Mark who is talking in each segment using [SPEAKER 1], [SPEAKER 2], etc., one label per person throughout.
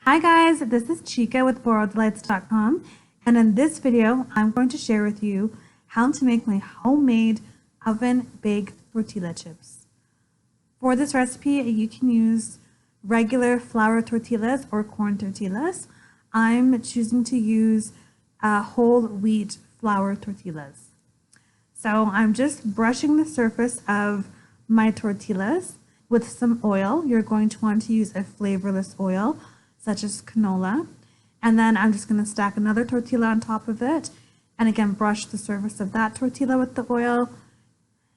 [SPEAKER 1] Hi guys, this is Chika with BorrowedDelights.com, and in this video I'm going to share with you how to make my homemade oven-baked tortilla chips. For this recipe you can use regular flour tortillas or corn tortillas. I'm choosing to use whole wheat flour tortillas. So I'm just brushing the surface of my tortillas with some oil. You're going to want to use a flavorless oil such as canola, and then I'm just going to stack another tortilla on top of it, and again brush the surface of that tortilla with the oil,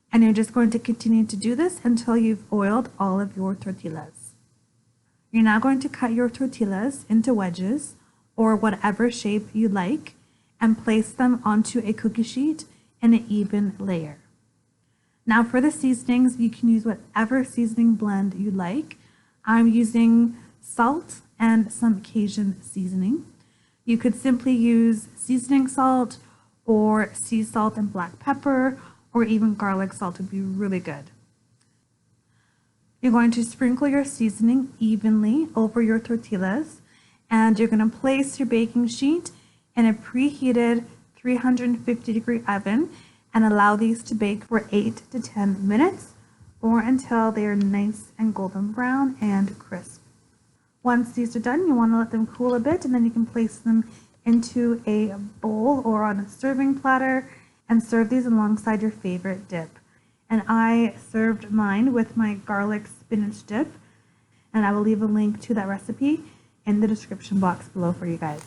[SPEAKER 1] and you're just going to continue to do this until you've oiled all of your tortillas. You're now going to cut your tortillas into wedges or whatever shape you like and place them onto a cookie sheet in an even layer. Now for the seasonings, you can use whatever seasoning blend you like. I'm using salt and some Cajun seasoning. You could simply use seasoning salt or sea salt and black pepper, or even garlic salt would be really good. You're going to sprinkle your seasoning evenly over your tortillas, and you're going to place your baking sheet in a preheated 350-degree oven and allow these to bake for 8 to 10 minutes or until they are nice and golden brown and crisp. Once these are done, you want to let them cool a bit, and then you can place them into a bowl or on a serving platter and serve these alongside your favorite dip. And I served mine with my garlic spinach dip, and I will leave a link to that recipe in the description box below for you guys.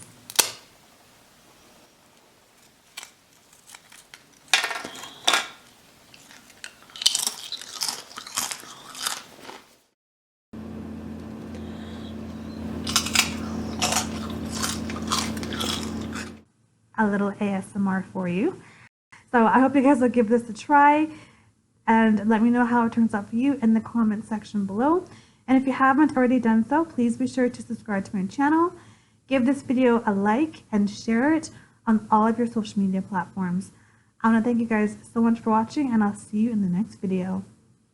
[SPEAKER 1] A little ASMR for you. So I hope you guys will give this a try and let me know how it turns out for you in the comment section below. And if you haven't already done so, please be sure to subscribe to my channel, give this video a like, and share it on all of your social media platforms. I want to thank you guys so much for watching, and I'll see you in the next video.